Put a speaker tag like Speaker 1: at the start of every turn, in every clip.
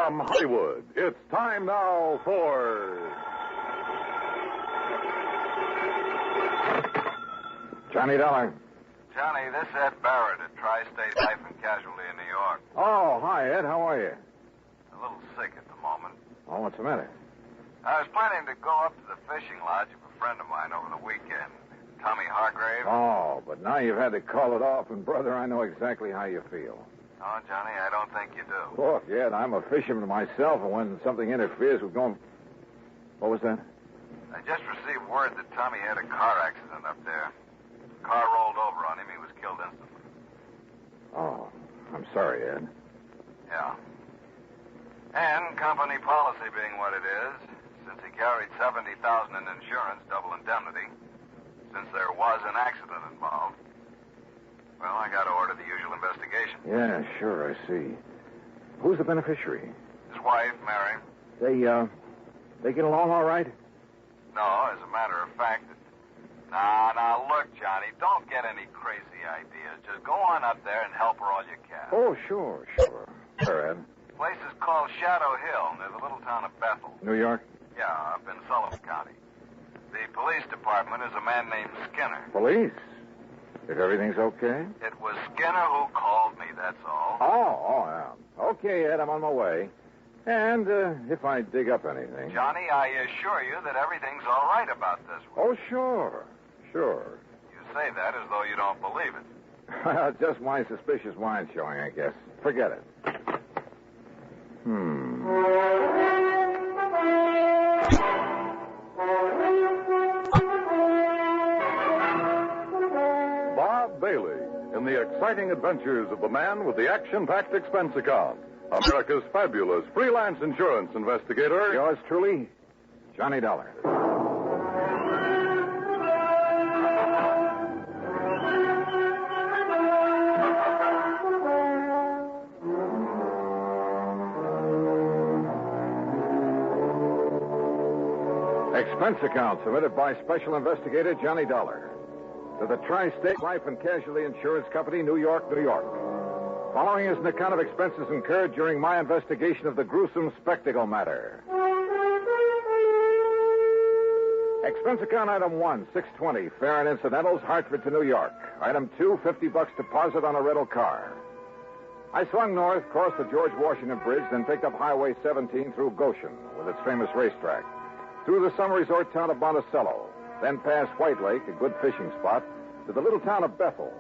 Speaker 1: From Hollywood, it's time now for...
Speaker 2: Johnny Dollar.
Speaker 3: Johnny, this is Ed Barrett at Tri-State Life and Casualty in New York.
Speaker 2: Oh, hi, Ed. How are you?
Speaker 3: A little sick at the moment.
Speaker 2: Oh, what's the matter?
Speaker 3: I was planning to go up to the fishing lodge of a friend of mine over the weekend, Tommy Hargrave.
Speaker 2: Oh, but now you've had to call it off, and, brother, I know exactly how you feel.
Speaker 3: Oh, Johnny, I don't think you do.
Speaker 2: Look, Ed, I'm a fisherman myself, and when something interferes with going... What was that?
Speaker 3: I just received word that Tommy had a car accident up there. The car rolled over on him. He was killed instantly.
Speaker 2: Oh, I'm sorry, Ed.
Speaker 3: Yeah. And company policy being what it is, since he carried $70,000 in insurance, double indemnity, since there was an accident involved, well, I got to order the usual investigation.
Speaker 2: Yeah, sure, I see. Who's the beneficiary?
Speaker 3: His wife, Mary.
Speaker 2: They get along all right?
Speaker 3: No, as a matter of fact... Now, look, Johnny, don't get any crazy ideas. Just go on up there and help her all you can.
Speaker 2: Oh, sure. Sure, Ed.
Speaker 3: The place is called Shadow Hill, near the little town of Bethel.
Speaker 2: New York?
Speaker 3: Yeah, up in Sullivan County. The police department is a man named Skinner.
Speaker 2: Police? If everything's okay?
Speaker 3: It was Skinner who called me, that's all.
Speaker 2: Oh, yeah. Okay, Ed, I'm on my way. And if I dig up anything...
Speaker 3: Johnny, I assure you that everything's all right about this one.
Speaker 2: Oh, sure.
Speaker 3: You say that as though you don't believe it.
Speaker 2: Just my suspicious mind showing, I guess. Forget it.
Speaker 1: Bob Bailey in the exciting adventures of the man with the action-packed expense account. America's fabulous freelance insurance investigator.
Speaker 2: Yours truly, Johnny Dollar. Expense account submitted by Special Investigator Johnny Dollar to the Tri-State Life and Casualty Insurance Company, New York, New York. Following is an account of expenses incurred during my investigation of the gruesome spectacle matter. Expense account item 1, $620, fare and incidentals, Hartford to New York. Item 2, $50 deposit on a rental car. I swung north, crossed the George Washington Bridge, then picked up Highway 17 through Goshen with its famous racetrack, through the summer resort town of Monticello, then past White Lake, a good fishing spot, to the little town of Bethel.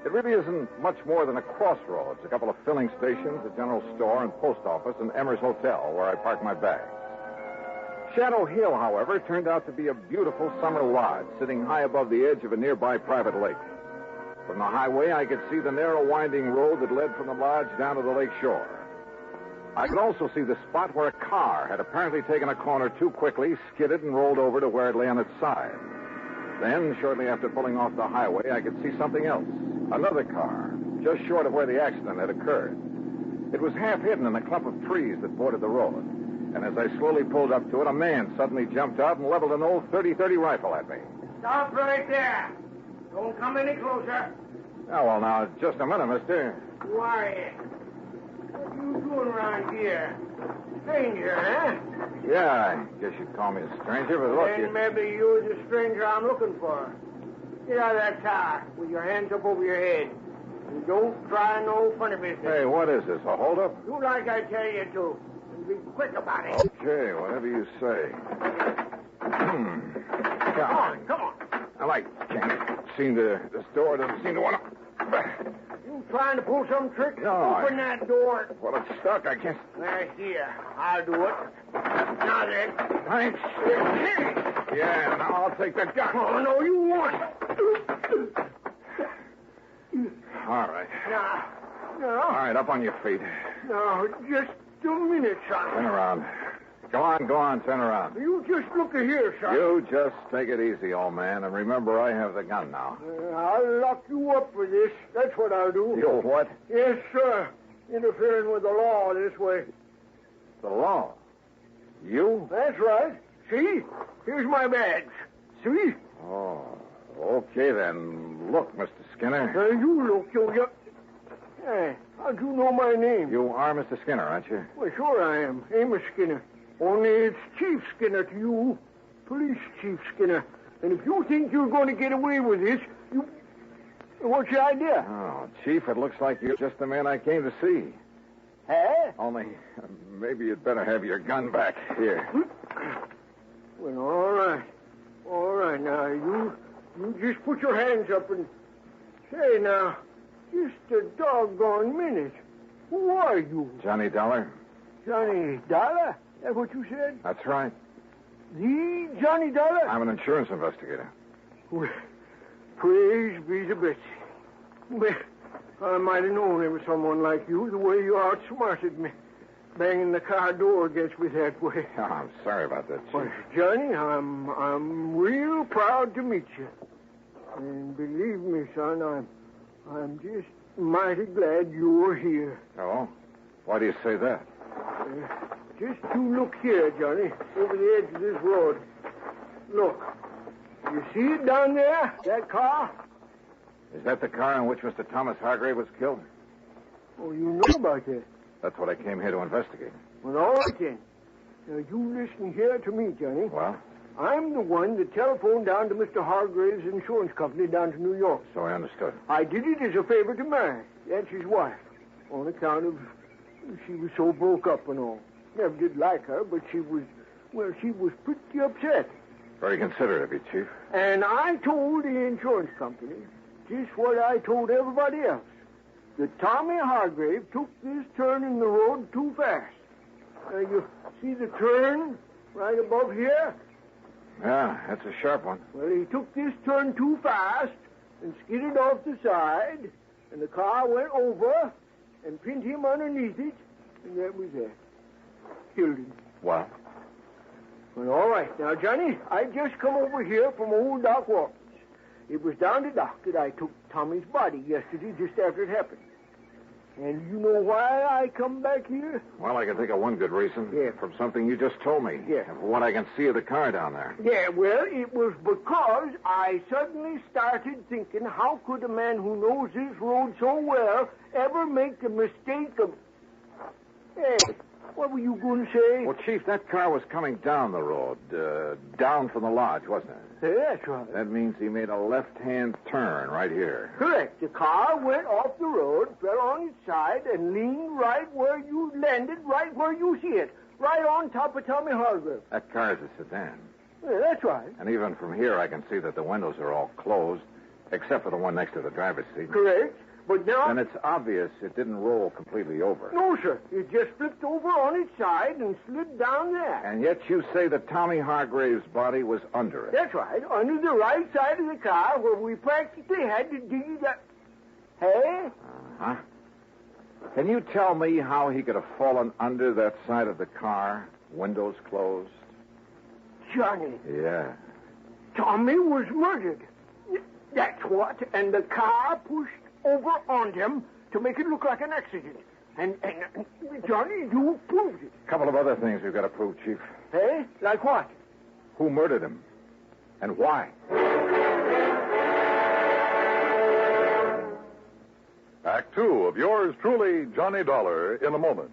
Speaker 2: It really isn't much more than a crossroads, a couple of filling stations, a general store and post office, and Emmer's Hotel, where I park my bags. Shadow Hill, however, turned out to be a beautiful summer lodge sitting high above the edge of a nearby private lake. From the highway, I could see the narrow winding road that led from the lodge down to the lake shore. I could also see the spot where a car had apparently taken a corner too quickly, skidded, and rolled over to where it lay on its side. Then, shortly after pulling off the highway, I could see something else. Another car, just short of where the accident had occurred. It was half hidden in a clump of trees that bordered the road. And as I slowly pulled up to it, a man suddenly jumped out and leveled an old .30-30 rifle at me.
Speaker 4: Stop right there. Don't come any closer.
Speaker 2: Oh, well, now, just a minute, mister.
Speaker 4: Who are you? What are you doing around here? Stranger, huh?
Speaker 2: Yeah, I guess you'd call me a stranger, but look,
Speaker 4: Then maybe you're the stranger I'm looking for. Get out of that car with your hands up over your head. And don't try no funny business.
Speaker 2: Hey, what is this, a holdup?
Speaker 4: Do like I tell you to. And be quick about it.
Speaker 2: Okay, whatever you say.
Speaker 4: Come on.
Speaker 2: I can't seem to... This door doesn't seem to want to...
Speaker 4: You trying to pull some trick?
Speaker 2: No,
Speaker 4: Open that door.
Speaker 2: Well, it's stuck. I can't...
Speaker 4: There, here. I'll do it. Now then.
Speaker 2: Thanks. Yeah, now I'll take that gun.
Speaker 4: Oh, no, you won't.
Speaker 2: All right.
Speaker 4: No.
Speaker 2: All right, up on your feet.
Speaker 4: No, just a minute, son.
Speaker 2: Turn around. Go on, turn around.
Speaker 4: You just look here, son.
Speaker 2: You just take it easy, old man, and remember I have the gun now.
Speaker 4: I'll lock you up for this. That's what I'll do.
Speaker 2: You what?
Speaker 4: Yes, sir. Interfering with the law this way.
Speaker 2: The law? You?
Speaker 4: That's right. See? Here's my badge. See?
Speaker 2: Oh, okay then. Look, Mr. Skinner.
Speaker 4: You look, you. Hey, how'd you know my name?
Speaker 2: You are Mr. Skinner, aren't you?
Speaker 4: Well, sure I am. Amos Skinner. Only it's Chief Skinner to you. Police Chief Skinner. And if you think you're going to get away with this, you... What's your idea?
Speaker 2: Oh, Chief, it looks like you're just the man I came to see.
Speaker 4: Huh?
Speaker 2: Only, maybe you'd better have your gun back. Here.
Speaker 4: Well, all right. All right, now, you just put your hands up and... Say, now, just a doggone minute. Who are you?
Speaker 2: Johnny Dollar?
Speaker 4: Johnny Dollar? That what you said?
Speaker 2: That's right.
Speaker 4: The Johnny Dollar?
Speaker 2: I'm an insurance investigator.
Speaker 4: Well, praise be to Betsy. Well, I might have known there was someone like you, the way you outsmarted me, banging the car door against me that way.
Speaker 2: Oh, I'm sorry about that, Chief.
Speaker 4: Well, Johnny, I'm real proud to meet you. And believe me, son, I'm just mighty glad you're here.
Speaker 2: Oh? Why do you say that?
Speaker 4: Just you look here, Johnny, over the edge of this road. Look. You see it down there? That car?
Speaker 2: Is that the car in which Mr. Thomas Hargrave was killed?
Speaker 4: Oh, you know about that.
Speaker 2: That's what I came here to investigate.
Speaker 4: Well, all right, then. Now, you listen here to me, Johnny.
Speaker 2: Well?
Speaker 4: I'm the one that telephoned down to Mr. Hargrave's insurance company down to New York.
Speaker 2: So I understood.
Speaker 4: I did it as a favor to Mary. That's his wife. On account of she was so broke up and all. Never did like her, but she was pretty upset.
Speaker 2: Very considerate of you, Chief.
Speaker 4: And I told the insurance company just what I told everybody else. That Tommy Hargrave took this turn in the road too fast. You see the turn right above here?
Speaker 2: Yeah, that's a sharp one.
Speaker 4: Well, he took this turn too fast and skidded off the side, and the car went over and pinned him underneath it, and that was it. Killed him.
Speaker 2: Well?
Speaker 4: Well, all right. Now, Johnny, I just come over here from old Doc Walton's. It was down to Doc that I took Tommy's body yesterday just after it happened. And you know why I come back here?
Speaker 2: Well, I can think of one good reason.
Speaker 4: Yeah.
Speaker 2: From something you just told me.
Speaker 4: Yeah.
Speaker 2: And from what I can see of the car down there.
Speaker 4: Yeah, well, it was because I suddenly started thinking, how could a man who knows this road so well ever make the mistake of... Hey, what were you going to say?
Speaker 2: Well, Chief, that car was coming down the road, down from the lodge, wasn't it?
Speaker 4: Yeah, that's right.
Speaker 2: That means he made a left-hand turn right here.
Speaker 4: Correct. The car went off the road, fell on its side, and leaned right where you landed, right where you see it, right on top of Tommy Hargrave.
Speaker 2: That car is a sedan.
Speaker 4: Yeah, that's right.
Speaker 2: And even from here, I can see that the windows are all closed, except for the one next to the driver's seat.
Speaker 4: Correct. But now...
Speaker 2: And it's obvious it didn't roll completely over.
Speaker 4: No, sir. It just flipped over on its side and slid down there.
Speaker 2: And yet you say that Tommy Hargrave's body was under it.
Speaker 4: That's right. Under the right side of the car where we practically had to dig it up. Hey?
Speaker 2: Uh-huh. Can you tell me how he could have fallen under that side of the car, windows closed?
Speaker 4: Johnny.
Speaker 2: Yeah.
Speaker 4: Tommy was murdered. That's what. And the car pushed over on him to make it look like an accident. And Johnny, you proved it.
Speaker 2: A couple of other things we've got to prove, Chief.
Speaker 4: Hey? Like what?
Speaker 2: Who murdered him? And why?
Speaker 1: Act two of yours truly, Johnny Dollar, in a moment.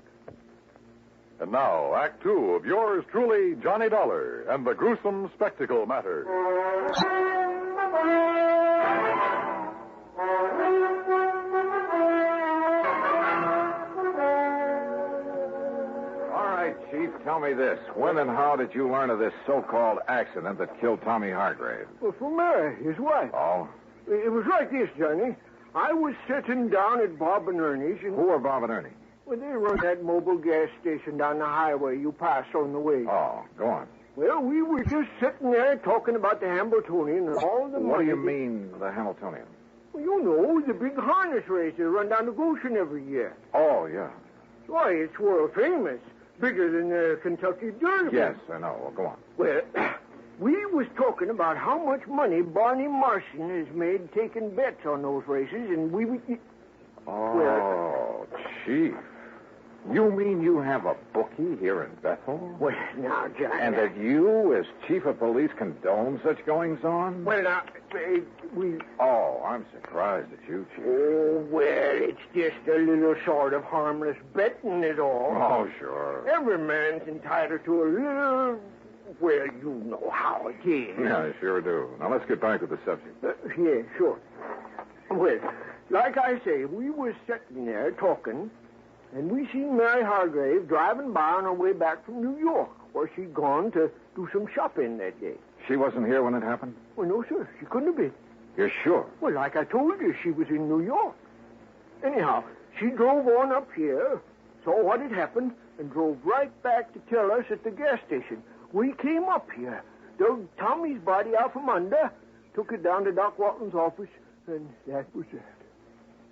Speaker 1: And now, Act two of yours truly, Johnny Dollar, and the gruesome spectacle matter.
Speaker 2: Chief, tell me this. When and how did you learn of this so-called accident that killed Tommy Hargrave?
Speaker 4: Well, from Mary, his wife.
Speaker 2: Oh?
Speaker 4: It was like this, Johnny. I was sitting down at Bob and Ernie's and...
Speaker 2: Who are Bob and Ernie?
Speaker 4: Well, they run that mobile gas station down the highway you pass on the way.
Speaker 2: Oh, go on.
Speaker 4: Well, we were just sitting there talking about the Hambletonian and all the money...
Speaker 2: What do you mean, the Hamiltonian?
Speaker 4: Well, you know, the big harness race that run down to Goshen every year.
Speaker 2: Oh, yeah.
Speaker 4: Why, it's world famous. Bigger than the Kentucky Derby.
Speaker 2: Yes, I know. Well, go on.
Speaker 4: Well, we was talking about how much money Barney Martian has made taking bets on those races, and we...
Speaker 2: Oh, Chief. You mean you have a bookie here in Bethel?
Speaker 4: Well, now, Johnny.
Speaker 2: And that you, as chief of police, condone such goings-on?
Speaker 4: Well, now, we...
Speaker 2: Oh, I'm surprised at you, Chief.
Speaker 4: Oh, well, it's just a little sort of harmless betting is all.
Speaker 2: Oh, sure.
Speaker 4: Every man's entitled to a little... Well, you know how it is.
Speaker 2: Yeah, I sure do. Now, let's get back to the subject.
Speaker 4: Yeah, sure. Well, like I say, we was sitting there talking, and we seen Mary Hargrave driving by on her way back from New York, where she'd gone to do some shopping that day.
Speaker 2: She wasn't here when it happened?
Speaker 4: Well, no, sir. She couldn't have been.
Speaker 2: You're sure?
Speaker 4: Well, like I told you, she was in New York. Anyhow, she drove on up here, saw what had happened, and drove right back to tell us at the gas station. We came up here, dug Tommy's body out from under, took it down to Doc Walton's office, and that was it.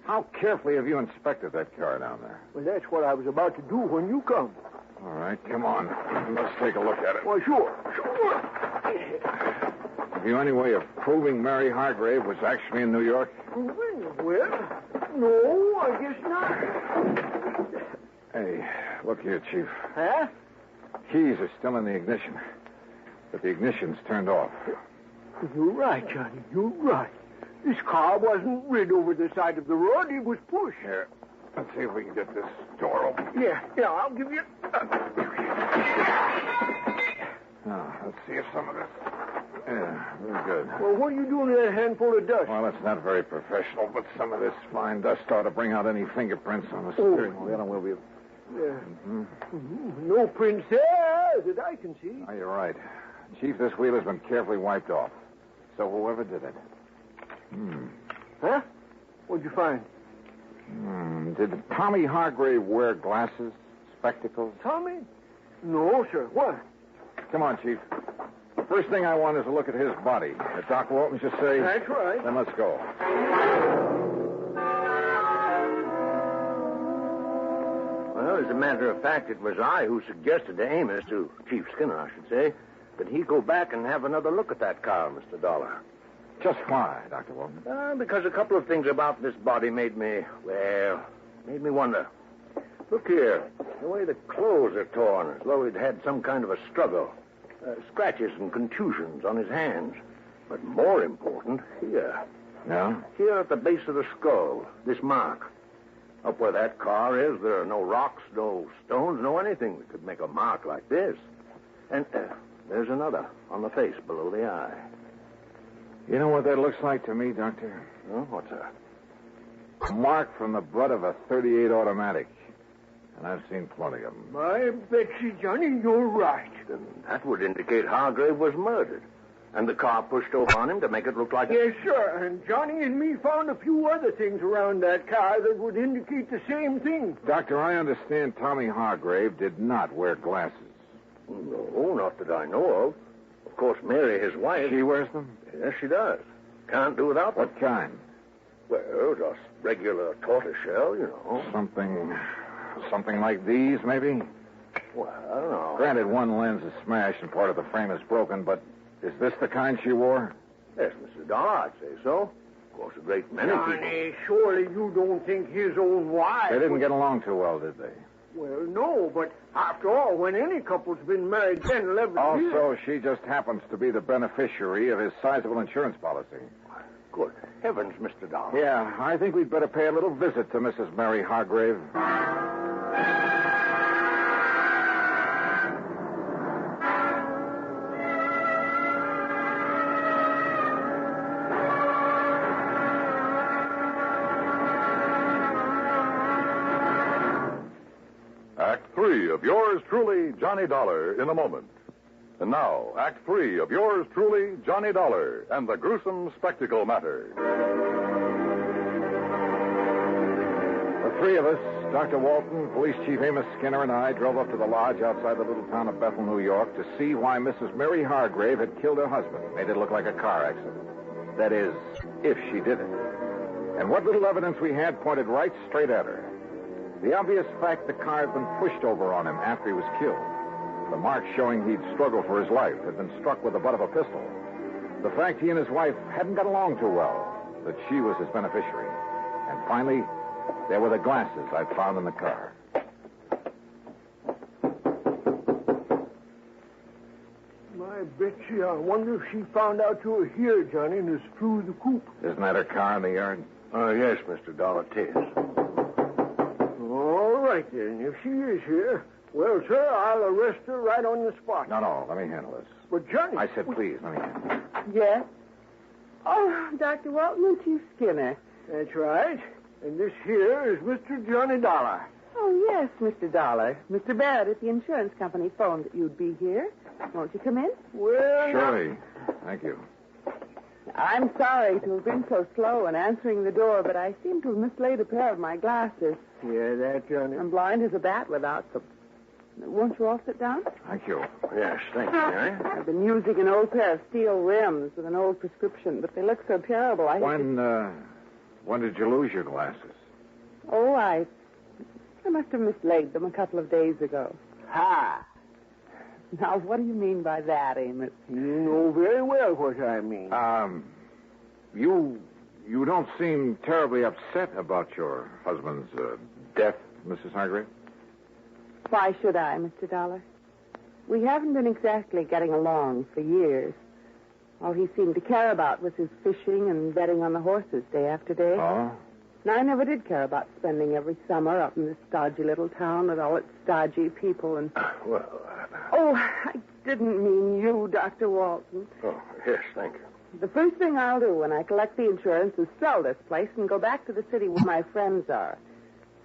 Speaker 2: How carefully have you inspected that car down there?
Speaker 4: Well, that's what I was about to do when you come.
Speaker 2: All right, come on. Let's take a look at it.
Speaker 4: Well, sure.
Speaker 2: Have you any way of proving Mary Hargrave was actually in New York?
Speaker 4: Well, no, I guess not.
Speaker 2: Hey, look here, Chief.
Speaker 4: Huh?
Speaker 2: Keys are still in the ignition, but the ignition's turned off.
Speaker 4: You're right, Johnny. You're right. This car wasn't rid over the side of the road. It was pushed.
Speaker 2: Here, let's see if we can get this door open.
Speaker 4: Yeah, I'll give you...
Speaker 2: Now, let's see if some of this... Yeah, very good.
Speaker 4: Well, what are you doing with that handful of dust?
Speaker 2: Well, it's not very professional, but some of this fine dust ought to bring out any fingerprints on the steering wheel, and we'll be...
Speaker 4: Yeah. No prints there that I can see.
Speaker 2: Oh, you're right. Chief, this wheel has been carefully wiped off. So whoever did it...
Speaker 4: Huh? What'd you find?
Speaker 2: Did Tommy Hargrave wear glasses, spectacles?
Speaker 4: Tommy? No, sir. What?
Speaker 2: Come on, Chief. First thing I want is a look at his body. If Doc Walton should say...
Speaker 4: That's right.
Speaker 2: Then let's go.
Speaker 5: Well, as a matter of fact, it was I who suggested to Amos, to Chief Skinner, I should say, that he go back and have another look at that car, Mr. Dollar.
Speaker 2: Just why, Dr. Walton?
Speaker 5: Because a couple of things about this body made me wonder. Look here, the way the clothes are torn, as though he'd had some kind of a struggle. Scratches and contusions on his hands. But more important, here.
Speaker 2: No?
Speaker 5: Here at the base of the skull, this mark. Up where that car is, there are no rocks, no stones, no anything that could make a mark like this. And there's another on the face below the eye.
Speaker 2: You know what that looks like to me, Doctor?
Speaker 5: Oh, what's that?
Speaker 2: A mark from the butt of a .38 automatic. And I've seen plenty of them.
Speaker 4: My Betsy, Johnny, you're right.
Speaker 5: Then that would indicate Hargrave was murdered. And the car pushed over on him to make it look like...
Speaker 4: Yes, sir. And Johnny and me found a few other things around that car that would indicate the same thing.
Speaker 2: Doctor, I understand Tommy Hargrave did not wear glasses.
Speaker 5: No, not that I know of. Of course, Mary, his wife...
Speaker 2: She wears them?
Speaker 5: Yes, she does. Can't do without them.
Speaker 2: What kind?
Speaker 5: Well, just regular tortoiseshell, you know.
Speaker 2: Something like these, maybe?
Speaker 5: Well, I don't know.
Speaker 2: Granted, one lens is smashed and part of the frame is broken, but is this the kind she wore?
Speaker 5: Yes, Mr. Dollar, I'd say so. Of course, a great many
Speaker 4: Johnny,
Speaker 5: people...
Speaker 4: surely you don't think his own wife...
Speaker 2: They didn't get along too well, did they?
Speaker 4: Well, no, but after all, when any couple's been married 10, 11 years...
Speaker 2: Also, she just happens to be the beneficiary of his sizable insurance policy.
Speaker 5: Good heavens, Mr. Dollar.
Speaker 2: Yeah, I think we'd better pay a little visit to Mrs. Mary Hargrave.
Speaker 1: Act 3 of yours truly, Johnny Dollar, in a moment. And now, Act 3 of yours truly, Johnny Dollar, and the gruesome spectacle matter.
Speaker 2: The three of us, Dr. Walton, Police Chief Amos Skinner, and I, drove up to the lodge outside the little town of Bethel, New York, to see why Mrs. Mary Hargrave had killed her husband, made it look like a car accident. That is, if she did it. And what little evidence we had pointed right straight at her. The obvious fact the car had been pushed over on him after he was killed. The mark showing he'd struggled for his life had been struck with the butt of a pistol. The fact he and his wife hadn't got along too well, that she was his beneficiary. And finally, there were the glasses I'd found in the car.
Speaker 4: Betsy, I wonder if she found out you were here, Johnny, and has flew the coop.
Speaker 2: Isn't that her car in the yard?
Speaker 5: Yes, Mr. Dollar, it is.
Speaker 4: All right, then. If she is here, well, sir, I'll arrest her right on the spot.
Speaker 2: No, let me handle this.
Speaker 4: But, Johnny...
Speaker 2: I said please, let me handle it.
Speaker 6: Yes? Oh, Dr. Walton and Chief Skinner.
Speaker 4: That's right. And this here is Mr. Johnny Dollar.
Speaker 6: Oh, yes, Mr. Dollar. Mr. Barrett at the insurance company phoned that you'd be here. Won't you come in?
Speaker 4: Well,
Speaker 2: Surely. Thank you.
Speaker 6: I'm sorry to have been so slow in answering the door, but I seem to have mislaid a pair of my glasses.
Speaker 4: Yeah, that, Johnny.
Speaker 6: I'm blind as a bat without them. Won't you all sit down?
Speaker 2: Thank you.
Speaker 5: Yes, thank you, Mary.
Speaker 6: I've been using an old pair of steel rims with an old prescription, but they look so terrible.
Speaker 2: When did you lose your glasses?
Speaker 6: Oh, I must have mislaid them a couple of days ago.
Speaker 4: Ha!
Speaker 6: Now, what do you mean by that, Amos?
Speaker 4: You know very well what I mean.
Speaker 2: You don't seem terribly upset about your husband's death, Mrs. Hargrave.
Speaker 6: Why should I, Mr. Dollar? We haven't been exactly getting along for years. All he seemed to care about was his fishing and betting on the horses day after day.
Speaker 2: Oh?
Speaker 6: And I never did care about spending every summer up in this stodgy little town with all its stodgy people and... Oh, I didn't mean you, Dr. Walton.
Speaker 5: Oh, yes, thank you.
Speaker 6: The first thing I'll do when I collect the insurance is sell this place and go back to the city where my friends are.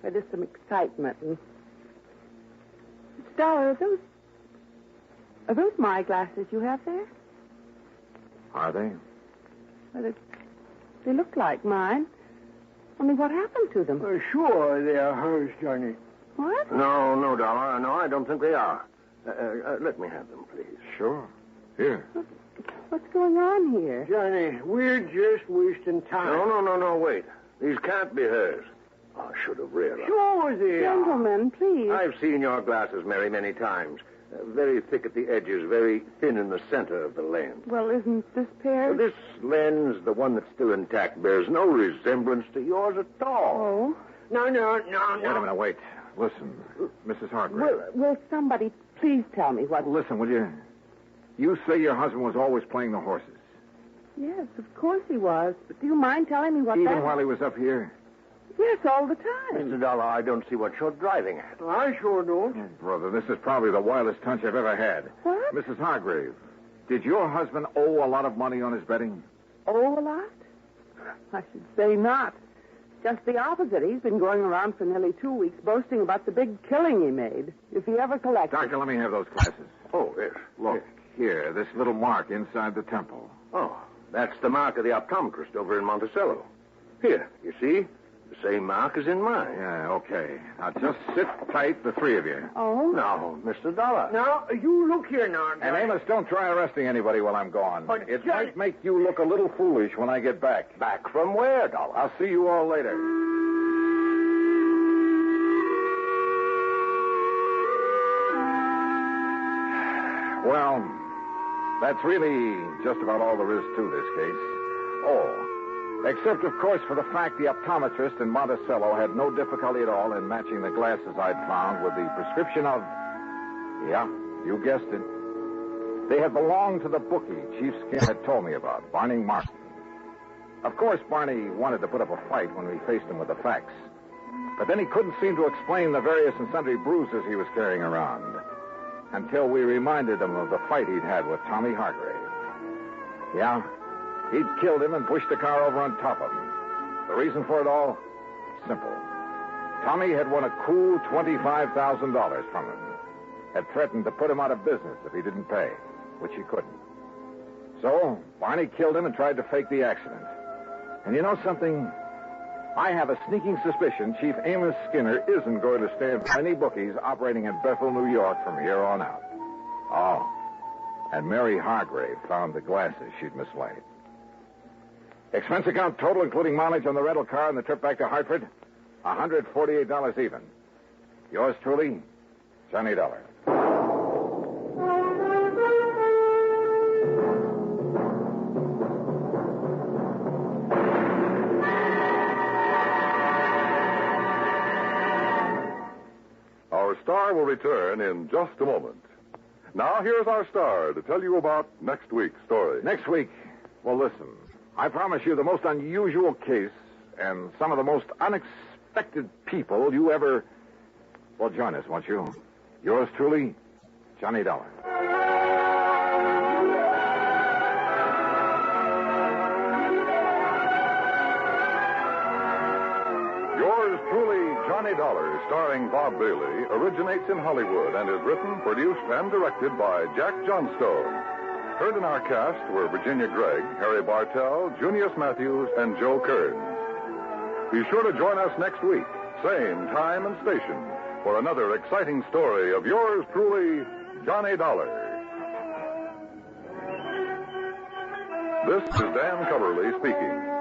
Speaker 6: Where there's some excitement and... Mr. Dollar, are those my glasses you have there?
Speaker 2: Are they?
Speaker 6: Well, they look like mine. Only what happened to them?
Speaker 4: Sure, they are hers, Johnny.
Speaker 6: What?
Speaker 5: No, Dollar. No, I don't think they are. Let me have them, please.
Speaker 2: Sure. Here.
Speaker 6: What's going on here?
Speaker 4: Johnny, we're just wasting time.
Speaker 5: No, wait. These can't be hers. I should have realized.
Speaker 4: Sure they are.
Speaker 6: Gentlemen, please.
Speaker 5: I've seen your glasses, Mary, many times. Very thick at the edges, very thin in the center of the lens.
Speaker 6: Well, isn't this pair...
Speaker 5: This lens, the one that's still intact, bears no resemblance to yours at all.
Speaker 6: Oh?
Speaker 4: No.
Speaker 2: Wait a minute, wait. Listen, Mrs. Hargrave.
Speaker 6: Will somebody please tell me what...
Speaker 2: Listen, will you? You say your husband was always playing the horses.
Speaker 6: Yes, of course he was. But do you mind telling me what
Speaker 2: Even while he was up here?
Speaker 6: Yes, all the time.
Speaker 5: Mr. Dollar, I don't see what you're driving at.
Speaker 4: I sure don't.
Speaker 2: Oh, brother, this is probably the wildest hunch I've ever had.
Speaker 6: What?
Speaker 2: Mrs. Hargrave, did your husband owe a lot of money on his betting?
Speaker 6: Oh, a lot? I should say not. Just the opposite. He's been going around for nearly 2 weeks boasting about the big killing he made. If he ever collected...
Speaker 2: Doctor, let me have those glasses.
Speaker 5: Oh, yes.
Speaker 2: Look, here, this little mark inside the temple.
Speaker 5: Oh, that's the mark of the optometrist over in Monticello. Here, you see? The same mark as in mine.
Speaker 2: Yeah, okay. Now, just sit tight, the three of you.
Speaker 6: Oh?
Speaker 5: Now, Mr. Dollar.
Speaker 4: Now, you look here now, Johnny.
Speaker 2: And Amos, don't try arresting anybody while I'm gone.
Speaker 4: But,
Speaker 2: it
Speaker 4: Johnny...
Speaker 2: might make you look a little foolish when I get back.
Speaker 5: Back from where, Dollar?
Speaker 2: I'll see you all later. Well, that's really just about all there is to this case. Oh, except, of course, for the fact the optometrist in Monticello had no difficulty at all in matching the glasses I'd found with the prescription of... Yeah, you guessed it. They had belonged to the bookie Chief Skinner had told me about, Barney Martin. Of course, Barney wanted to put up a fight when we faced him with the facts. But then he couldn't seem to explain the various and sundry bruises he was carrying around until we reminded him of the fight he'd had with Tommy Hargrave. Yeah, he'd killed him and pushed the car over on top of him. The reason for it all? Simple. Tommy had won a cool $25,000 from him. Had threatened to put him out of business if he didn't pay, which he couldn't. So, Barney killed him and tried to fake the accident. And you know something? I have a sneaking suspicion Chief Amos Skinner isn't going to stand for any bookies operating in Bethel, New York from here on out. Oh, and Mary Hargrave found the glasses she'd mislaid. Expense account total, including mileage on the rental car and the trip back to Hartford, $148 even. Yours truly, Johnny Dollar.
Speaker 1: Our star will return in just a moment. Now, here's our star to tell you about next week's story.
Speaker 2: Next week, well, listen. I promise you the most unusual case and some of the most unexpected people you ever... Well, join us, won't you? Yours truly, Johnny Dollar.
Speaker 1: Yours truly, Johnny Dollar, starring Bob Bailey, originates in Hollywood and is written, produced, and directed by Jack Johnstone. Heard in our cast were Virginia Gregg, Harry Bartell, Junius Matthews, and Joe Kearns. Be sure to join us next week, same time and station, for another exciting story of yours truly, Johnny Dollar. This is Dan Coverly speaking.